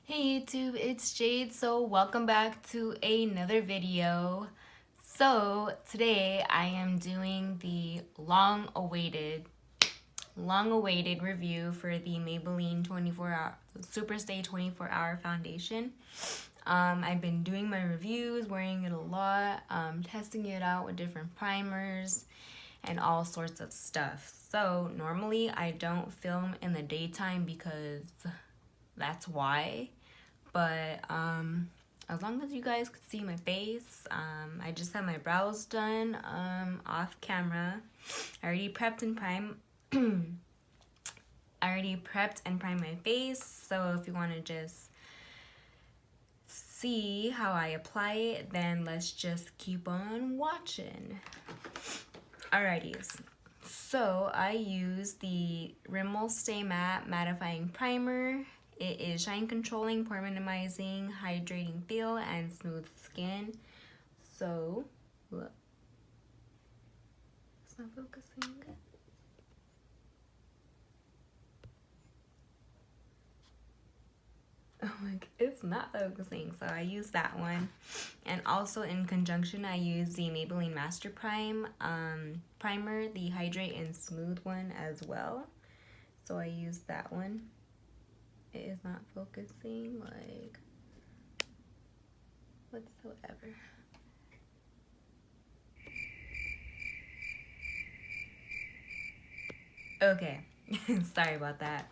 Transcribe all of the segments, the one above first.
Hey YouTube, it's Jade. So welcome back to another video. So today I am doing the long-awaited review for the Maybelline 24-hour Superstay 24-hour foundation. I've been doing my reviews, wearing it a lot, testing it out with different primers and all sorts of stuff. So normally I don't film in the daytime because that's why. But as long as you guys could see my face, I just had my brows done off camera. I already prepped and primed. I already prepped and primed my face. So if you want to just see how I apply it, then let's just keep on watching. Alrighties. So I use the Rimmel Stay Matte Mattifying Primer. It is shine controlling, pore minimizing, hydrating feel, and smooth skin. So, look. It's not focusing. Oh my, it's not focusing. So I use that one. And also in conjunction, I use the Maybelline Master Primer, the hydrate and smooth one as well. So I use that one. It is not focusing, like, whatsoever. Okay, sorry about that.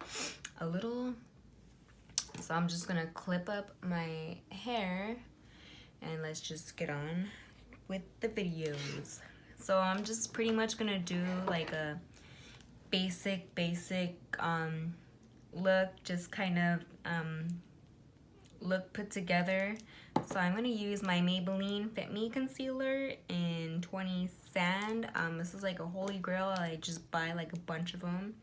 So I'm just gonna clip up my hair and let's just get on with the videos. So I'm just pretty much gonna do like a basic look, just kind of look put together. So I'm gonna use my Maybelline Fit Me concealer in 20 Sand. This is like a holy grail. I just buy like a bunch of them.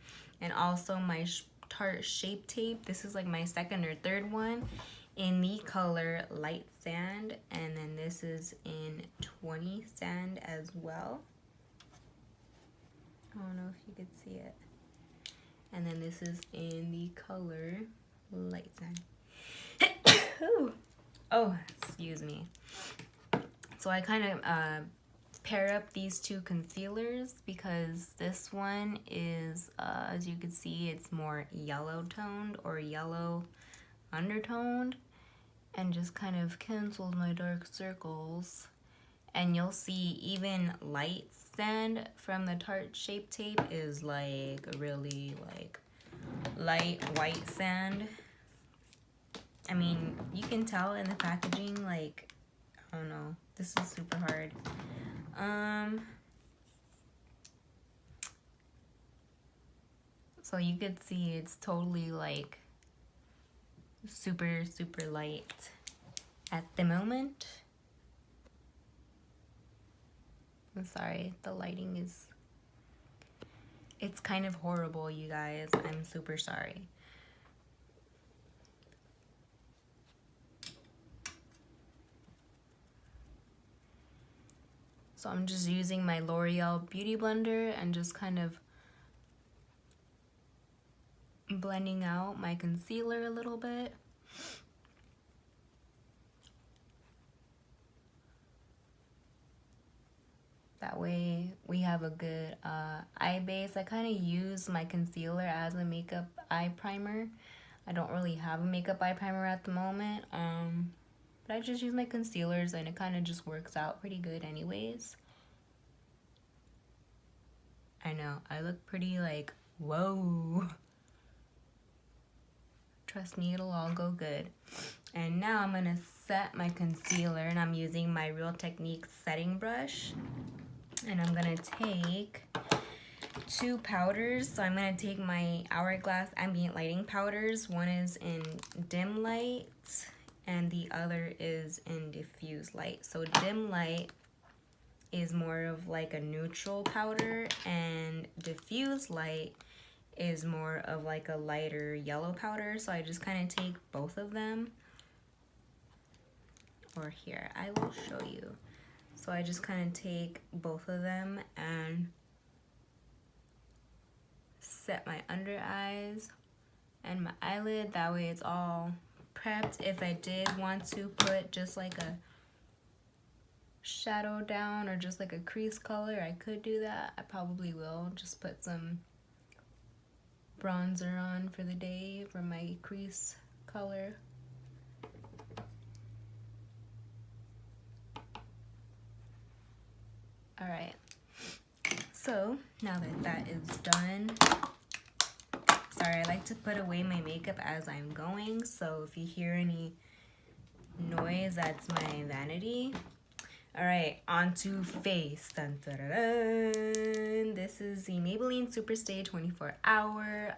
And also my Tarte Shape tape. This is like my second or third one in the color Light Sand. And then this is in 20 Sand as well. I don't know if you could see it. And then this is in the color Light Sand. Oh, excuse me. So I kind of pair up these two concealers because this one is, as you can see, it's more yellow toned or yellow undertoned and just kind of cancels my dark circles. And you'll see even Light Sand from the Tarte Shape tape is like really like light white sand. I mean, you can tell in the packaging, like, I don't know, this is super hard. So you could see it's totally like super light at the moment. I'm sorry, the lighting is, it's kind of horrible, you guys. I'm super sorry. So I'm just using my L'Oreal Beauty Blender and just kind of blending out my concealer a little bit. That way we have a good eye base. I kind of use my concealer as a makeup eye primer. I don't really have a makeup eye primer at the moment. But I just use my concealers and it kind of just works out pretty good anyways. I know, I look pretty like, whoa. Trust me, it'll all go good. And now I'm gonna set my concealer and I'm using my Real Techniques setting brush. And I'm gonna take two powders. So I'm gonna take my Hourglass ambient lighting powders. One is in dim light and the other is in diffuse light. So dim light is more of like a neutral powder and diffuse light is more of like a lighter yellow powder. So I just kind of take both of them. Or here, I will show you. So I just kind of take both of them and set my under eyes and my eyelid. That way it's all prepped. If I did want to put just like a shadow down or just like a crease color, I could do that. I probably will just put some bronzer on for the day for my crease color. All right, so now that that is done, sorry, I like to put away my makeup as I'm going, so if you hear any noise, that's my vanity. All right, on to face. Dun, dun, dun, dun. This is the Maybelline Superstay 24-hour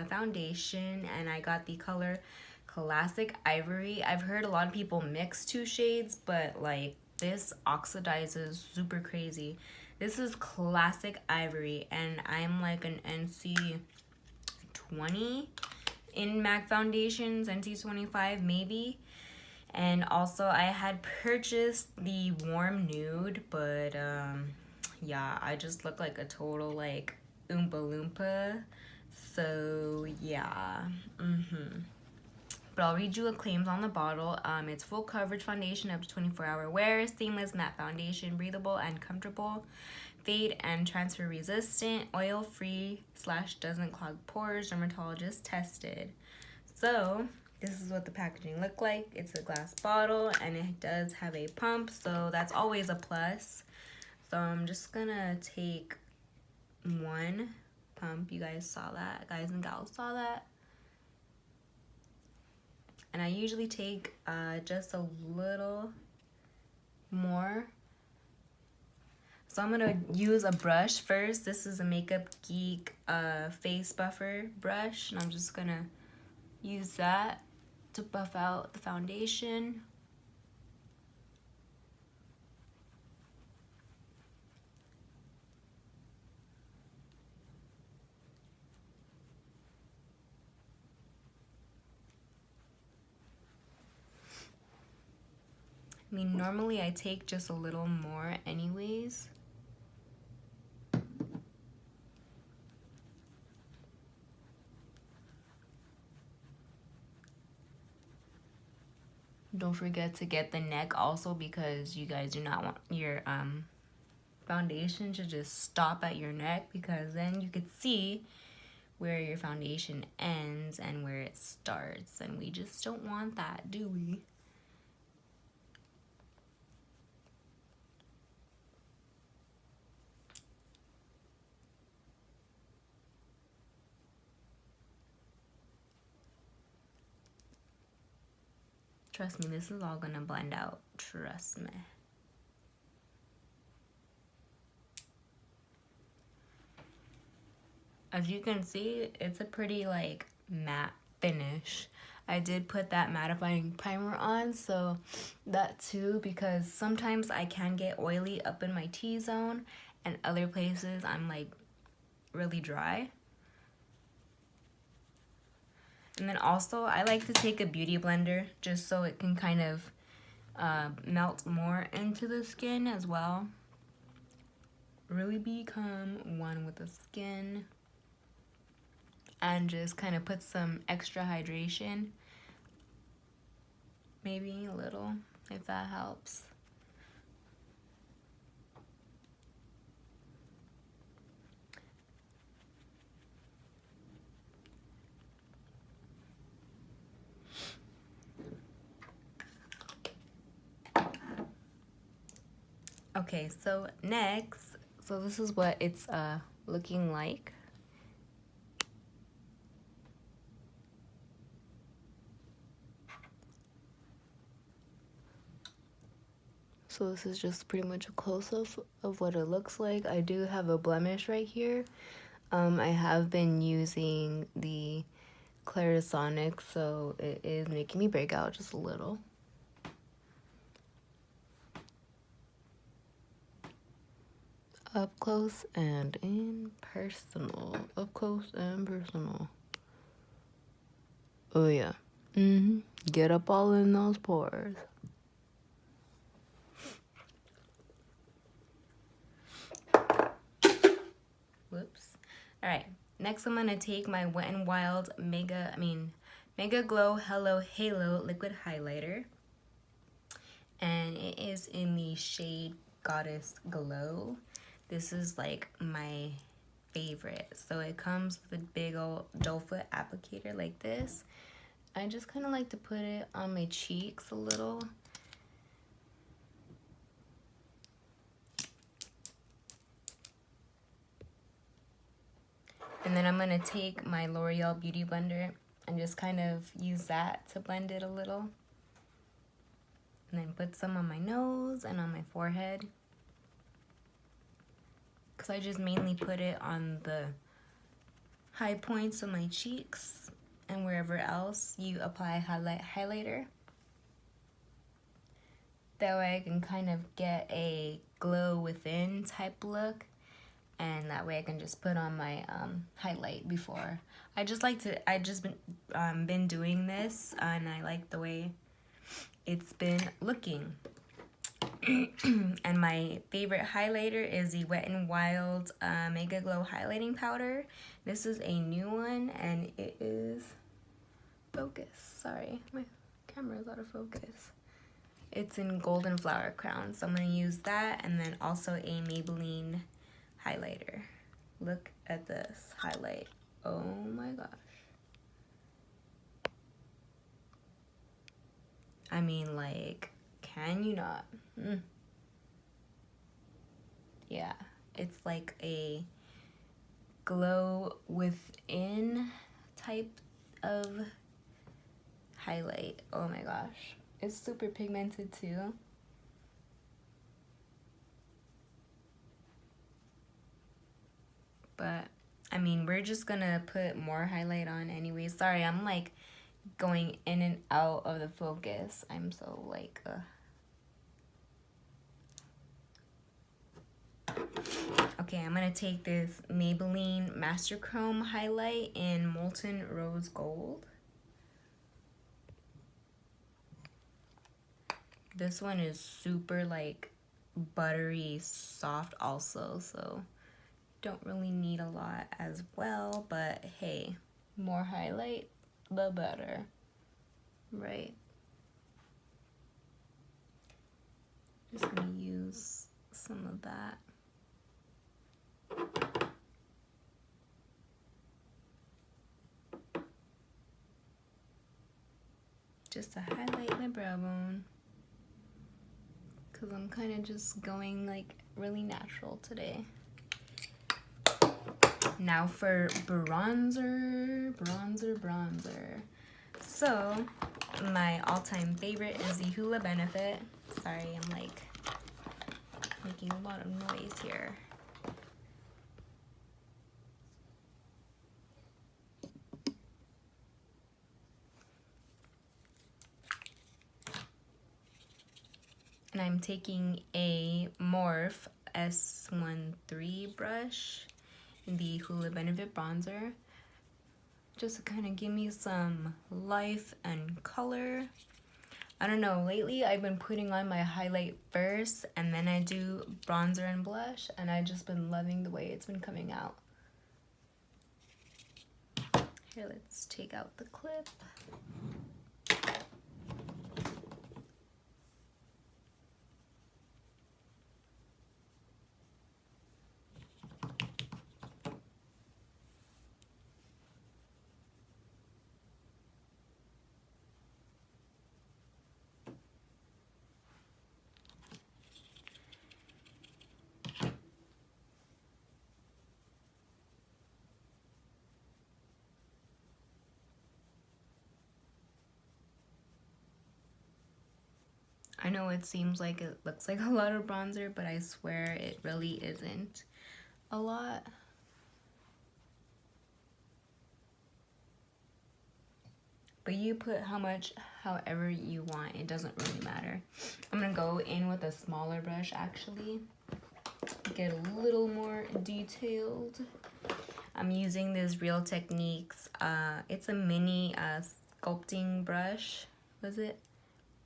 foundation, and I got the color Classic Ivory. I've heard a lot of people mix two shades, but like this oxidizes super crazy. This is Classic Ivory, and I'm like an NC 20 in MAC foundations, NC 25 maybe. And also I had purchased the warm nude, but yeah, I just look like a total like Oompa Loompa. So yeah, But I'll read you the claims on the bottle. It's full coverage foundation up to 24-hour wear, seamless matte foundation, breathable and comfortable, fade and transfer resistant, oil free / doesn't clog pores, dermatologist tested. So this is what the packaging looked like. It's a glass bottle and it does have a pump, so that's always a plus. So I'm just gonna take one pump. You guys saw that, guys and gals saw that. And I usually take just a little more. So I'm gonna use a brush first. This is a Makeup Geek face buffer brush, and I'm just gonna use that to buff out the foundation. I mean, normally I take just a little more anyways. Don't forget to get the neck also, because you guys do not want your foundation to just stop at your neck, because then you could see where your foundation ends and where it starts, and we just don't want that, do we? Trust me, this is all gonna blend out. Trust me. As you can see, it's a pretty like matte finish. I did put that mattifying primer on, so that too, because sometimes I can get oily up in my T-zone, and other places I'm like really dry. And then also, I like to take a beauty blender just so it can kind of melt more into the skin as well. Really become one with the skin. And just kind of put some extra hydration. Maybe a little, if that helps. Okay, so next, so this is what it's looking like. So this is just pretty much a close-up of what it looks like. I do have a blemish right here. I have been using the Clarisonic, so it is making me break out just a little. Up close and in personal. Up close and personal. Oh yeah. Get up all in those pores. Whoops. Alright. Next I'm gonna take my Wet n Wild Mega Glow Hello Halo Liquid Highlighter. And it is in the shade Goddess Glow. This is like my favorite. So it comes with a big old doe foot applicator like this. I just kind of like to put it on my cheeks a little. And then I'm gonna take my L'Oreal Beauty Blender and just kind of use that to blend it a little. And then put some on my nose and on my forehead. Because I just mainly put it on the high points of my cheeks and wherever else you apply highlighter. That way I can kind of get a glow within type look. And that way I can just put on my highlight before. I just been doing this and I like the way it's been looking. And my favorite highlighter is the Wet n Wild Mega Glow Highlighting Powder. This is a new one and it is focus. Sorry, my camera is out of focus. It's in Golden Flower Crown, so I'm gonna use that, and then also a Maybelline highlighter. Look at this highlight. Oh my gosh. I mean, like, can you not? Yeah, it's like a glow within type of highlight. Oh my gosh. It's super pigmented too. But I mean, we're just gonna put more highlight on anyway. Sorry, I'm like going in and out of the focus. I'm so like Okay, I'm gonna take this Maybelline Master Chrome highlight in Molten Rose Gold. This one is super like buttery soft also, so don't really need a lot as well, but hey, more highlight the better, right? Just gonna use some of that. Just to highlight my brow bone, because I'm kind of just going like really natural today. Now for bronzer. So my all-time favorite is the Hoola Benefit. Sorry, I'm like making a lot of noise here. And I'm taking a Morph S13 brush in the Hoola Benefit bronzer, just to kind of give me some life and color. I don't know, lately I've been putting on my highlight first and then I do bronzer and blush, and I've just been loving the way it's been coming out. Here, let's take out the clip. I know it seems like it looks like a lot of bronzer, but I swear it really isn't a lot. But you put how much, however you want. It doesn't really matter. I'm gonna go in with a smaller brush actually. Get a little more detailed. I'm using this Real Techniques. It's a mini sculpting brush. Was it?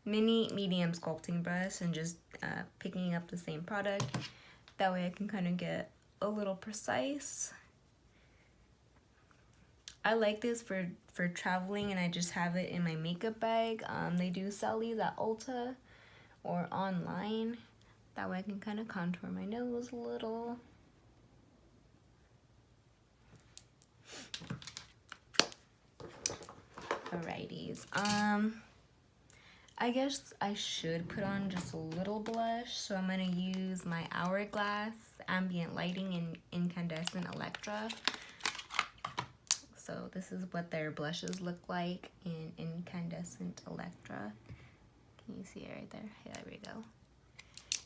Mini medium sculpting brush, and just picking up the same product. That way I can kind of get a little precise. I like this for traveling, and I just have it in my makeup bag. They do sell these at Ulta or online. That way I can kind of contour my nose a little. Alrighties. I guess I should put on just a little blush, so I'm gonna use my Hourglass Ambient Lighting in Incandescent Electra. So this is what their blushes look like in Incandescent Electra. Can you see it right there? Yeah, there we go.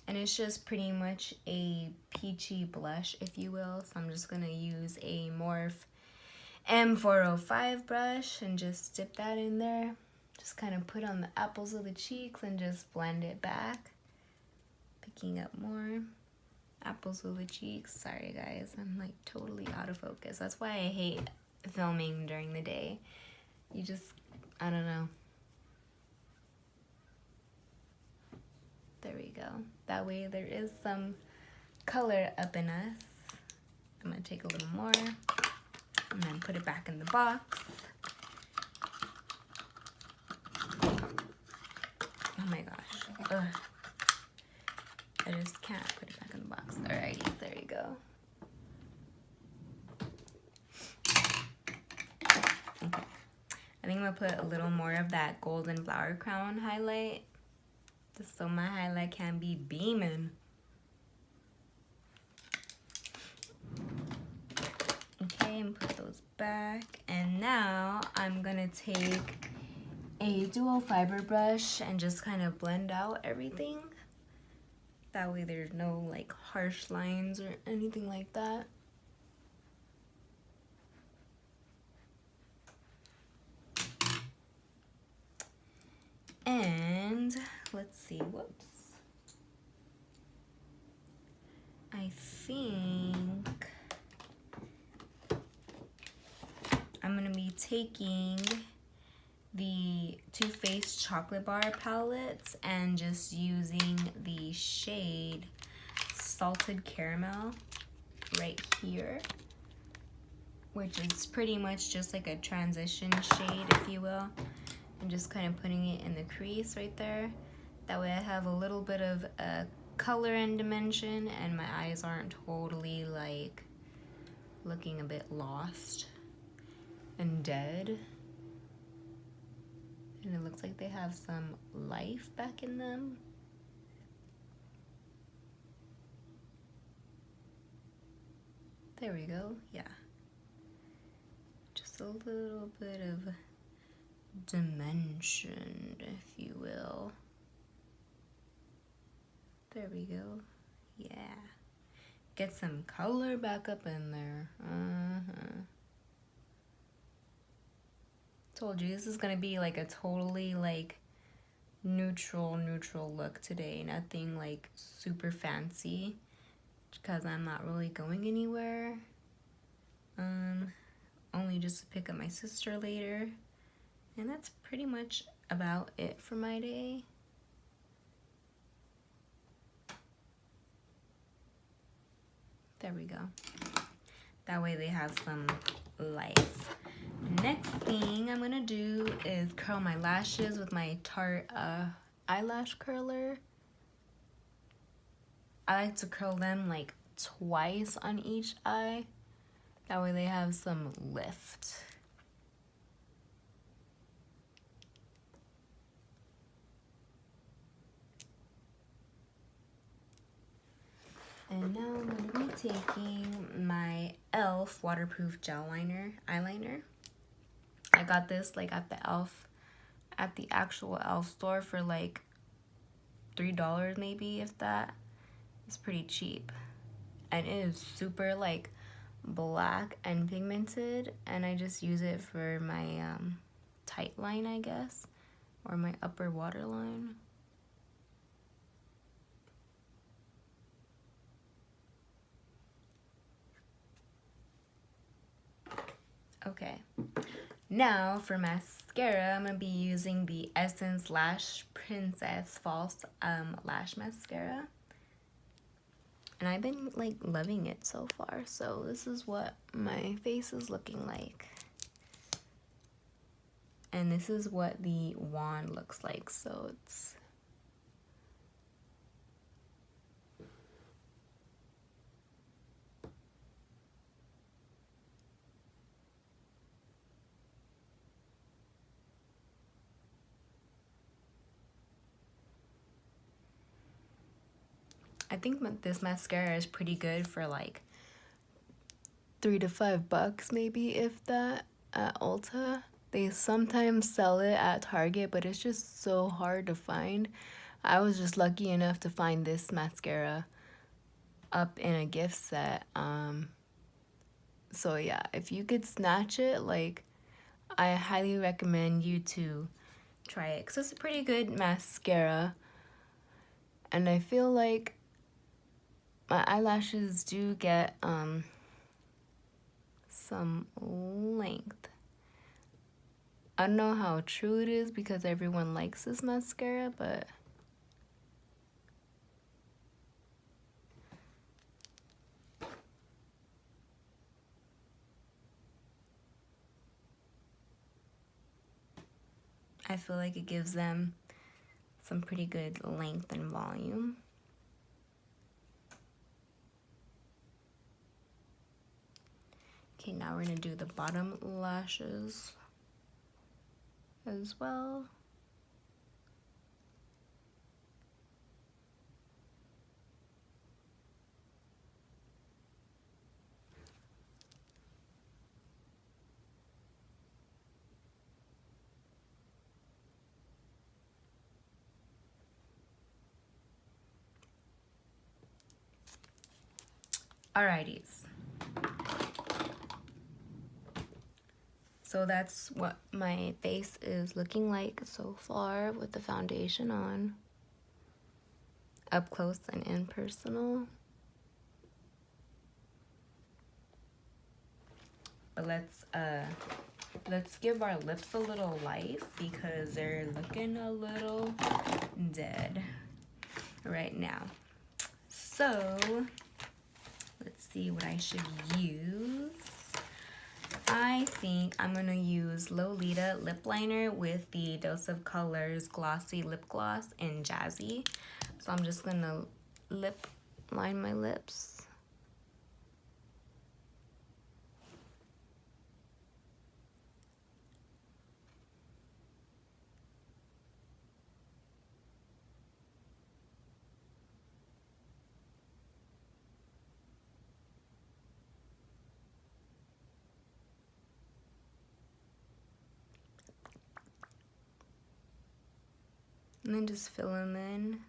And it's just pretty much a peachy blush, if you will. So I'm just gonna use a Morphe M405 brush and just dip that in there. Just kind of put on the apples of the cheeks and just blend it back. Picking up more apples of the cheeks. Sorry guys, I'm like totally out of focus. That's why I hate filming during the day. You just, I don't know. There we go. That way there is some color up in us. I'm gonna take a little more and then put it back in the box. Oh my gosh. Ugh. I just can't put it back in the box. Alrighty, there you go. Okay. I think I'm gonna put a little more of that golden flower crown highlight, just so my highlight can be beaming. Okay, and put those back. And now I'm gonna take a dual fiber brush and just kind of blend out everything. That way there's no like harsh lines or anything like that. And let's see, whoops. I think I'm gonna be taking the Too Faced Chocolate Bar palettes and just using the shade Salted Caramel right here, which is pretty much just like a transition shade, if you will. I'm just kind of putting it in the crease right there. That way I have a little bit of color and dimension, and my eyes aren't totally like looking a bit lost and dead. And it looks like they have some life back in them. There we go, yeah. Just a little bit of dimension, if you will. There we go, yeah. Get some color back up in there. Told you this is gonna be like a totally like neutral look today. Nothing like super fancy, because I'm not really going anywhere. Only just to pick up my sister later, and that's pretty much about it for my day. There we go. That way they have some life. Next thing I'm gonna do is curl my lashes with my Tarte eyelash curler. I like to curl them like twice on each eye. That way they have some lift. And now I'm gonna be taking my e.l.f. waterproof gel eyeliner. I got this like at the actual e.l.f. store for like $3 maybe, if that. It's pretty cheap. And it is super like black and pigmented, and I just use it for my tight line, I guess, or my upper waterline. Okay, now for mascara, I'm gonna be using the Essence Lash Princess False Lash Mascara. And I've been like loving it so far. So this is what my face is looking like. And this is what the wand looks like. So it's I think this mascara is pretty good for like $3 to $5 maybe, if that, at Ulta. They sometimes sell it at Target, but it's just so hard to find. I was just lucky enough to find this mascara up in a gift set. So yeah, if you could snatch it, like, I highly recommend you to try it, because it's a pretty good mascara. And I feel like my eyelashes do get some length. I don't know how true it is because everyone likes this mascara, but I feel like it gives them some pretty good length and volume. Okay, now we're gonna do the bottom lashes as well. Alrighties. So that's what my face is looking like so far with the foundation on. Up close and impersonal. But let's give our lips a little life because they're looking a little dead right now. So let's see what I should use. I think I'm gonna use Lolita lip liner with the Dose of Colors Glossy Lip Gloss in Jazzy. So I'm just gonna lip line my lips. And then just fill them in.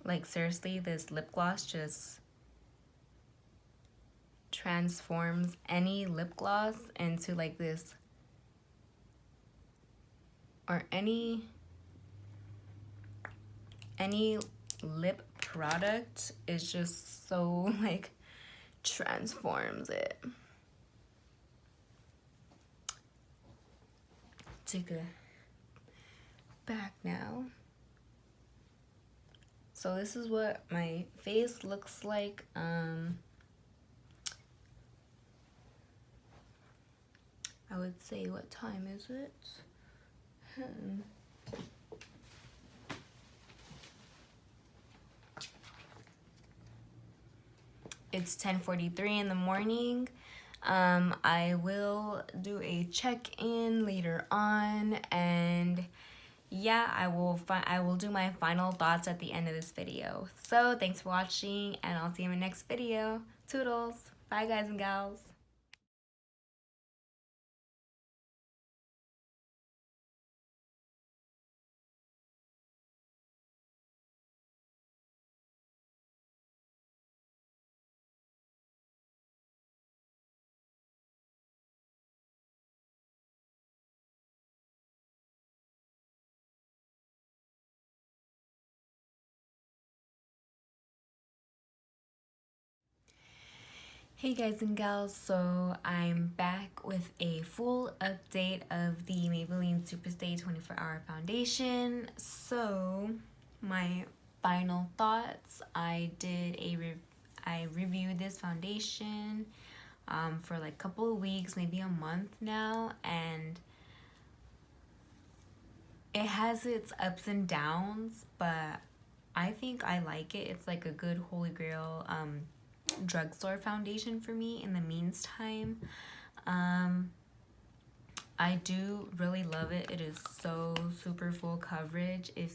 Like seriously, this lip gloss just transforms any lip gloss into like this, or any lip product is just so like transforms it. Take a back now. So this is what my face looks like. I would say, what time is it? It's 10:43 in the morning. I will do a check-in later on, and yeah, I will do my final thoughts at the end of this video. So thanks for watching, and I'll see you in my next video. Toodles. Bye guys and gals. Hey guys and gals, so I'm back with a full update of the Maybelline Superstay 24-hour foundation. So my final thoughts, I reviewed this foundation for like a couple of weeks, maybe a month now, and it has its ups and downs, but I think I like it. It's like a good holy grail drugstore foundation for me in the meantime. I do really love it. It is so super full coverage. If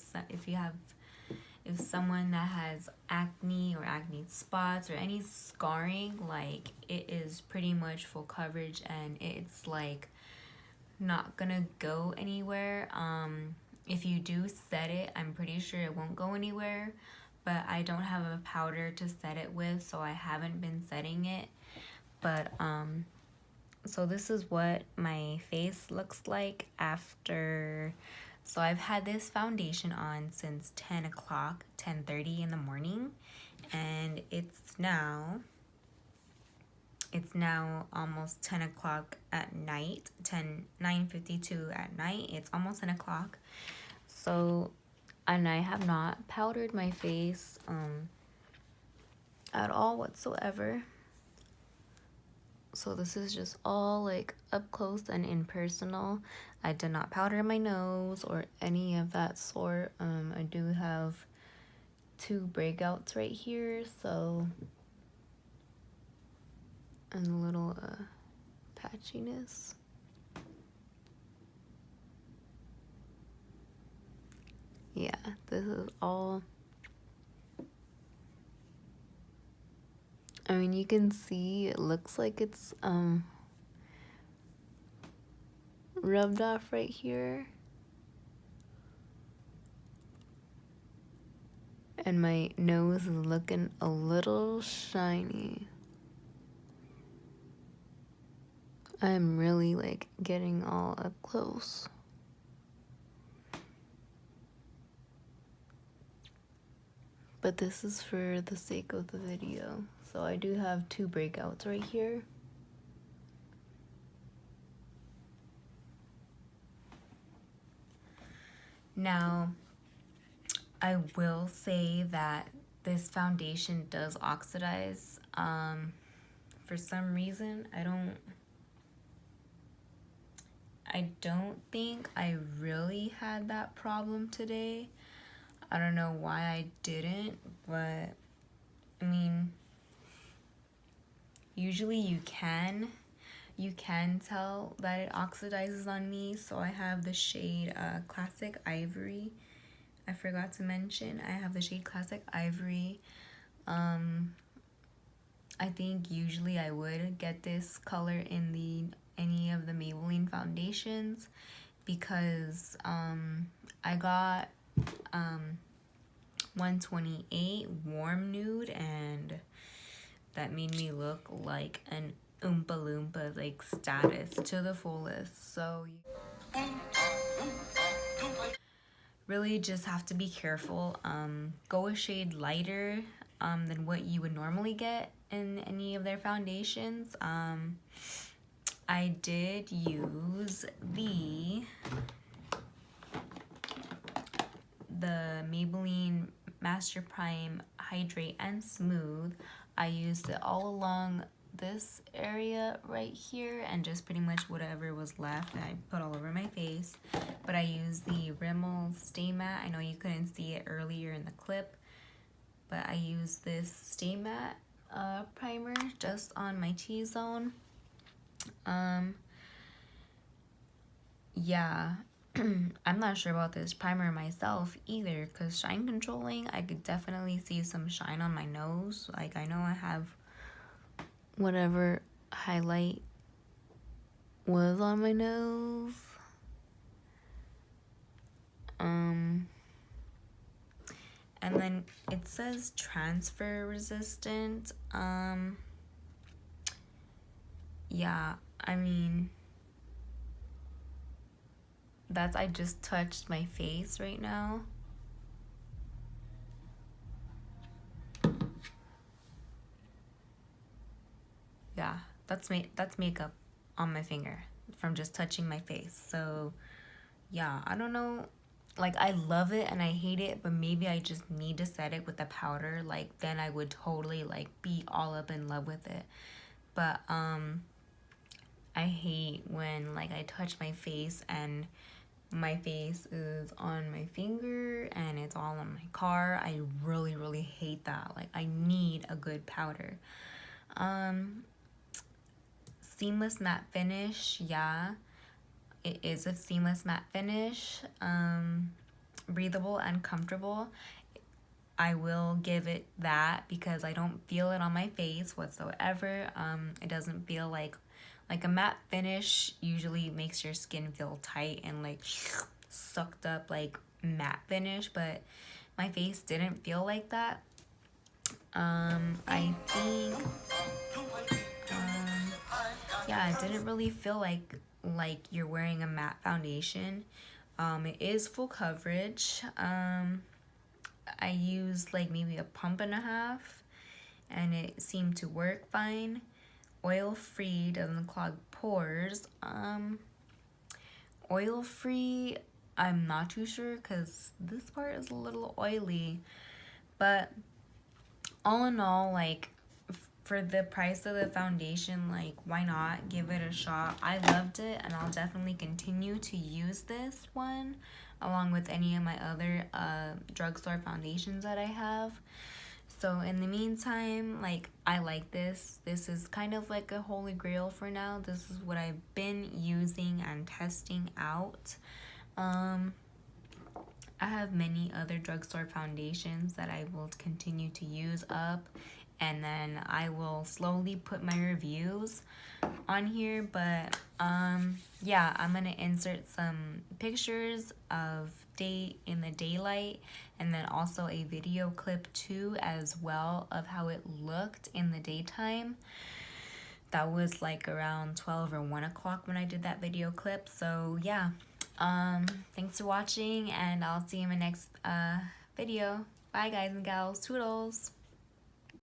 someone that has acne or acne spots or any scarring, like, it is pretty much full coverage, and it's like not gonna go anywhere. If you do set it, I'm pretty sure it won't go anywhere, but I don't have a powder to set it with, so I haven't been setting it. But so this is what my face looks like after. So I've had this foundation on since 10 o'clock, 10:30 in the morning, and it's now almost 10 o'clock at night, 9:52 at night. It's almost 10 o'clock. So, and I have not powdered my face at all whatsoever. So this is just all like up close and impersonal. I did not powder my nose or any of that sort. I do have 2 breakouts right here, so, and a little patchiness. Yeah, this is all. I mean, you can see it looks like it's rubbed off right here. And my nose is looking a little shiny. I'm really like getting all up close. But this is for the sake of the video. So I do have 2 breakouts right here. Now, I will say that this foundation does oxidize. For some reason, I don't think I really had that problem today. I don't know why I didn't, but I mean, usually you can tell that it oxidizes on me. So I have the shade Classic Ivory. I forgot to mention, I have the shade Classic Ivory. I think usually I would get this color in any of the Maybelline foundations, because I got 128 warm nude, and that made me look like an Oompa Loompa, like, status to the fullest. So really just have to be careful. Go a shade lighter than what you would normally get in any of their foundations. I did use the Maybelline Master Prime Hydrate and Smooth. I used it all along this area right here, and just pretty much whatever was left I put all over my face. But I used the Rommel Stay Matte. I know you couldn't see it earlier in the clip, but I used this Stay Matte primer just on my T-zone. Yeah. I'm not sure about this primer myself either, because shine controlling, I could definitely see some shine on my nose. Like, I know I have whatever highlight was on my nose. And then it says transfer resistant. Yeah, I mean, I just touched my face right now. yeah, that's makeup on my finger from just touching my face. So yeah, I don't know, like I love it and I hate it, but maybe I just need to set it with the powder. Like then I would totally like be all up in love with it. But I hate when like I touch my face and my face is on my finger and it's all on my car. I really, really hate that. Like I need a good powder. Seamless matte finish, yeah. It is a seamless matte finish. Breathable and comfortable. I will give it that because I don't feel it on my face whatsoever. It doesn't feel like a matte finish usually makes your skin feel tight and like sucked up like matte finish, but my face didn't feel like that. I think yeah, it didn't really feel like you're wearing a matte foundation. It is full coverage. I used like maybe a pump and a half and it seemed to work fine. Oil free, doesn't clog pores. Oil free, I'm not too sure because this part is a little oily, but all in all, like for the price of the foundation, like why not give it a shot? I loved it and I'll definitely continue to use this one along with any of my other drugstore foundations that I have. So in the meantime, like I like this. This is kind of like a holy grail for now. This is what I've been using and testing out. I have many other drugstore foundations that I will continue to use up, and then I will slowly put my reviews on here. But yeah, I'm gonna insert some pictures of day in the daylight and then also a video clip too as well of how it looked in the daytime. That was like around 12 or 1 o'clock when I did that video clip. So yeah, thanks for watching and I'll see you in my next video. Bye guys and gals, toodles.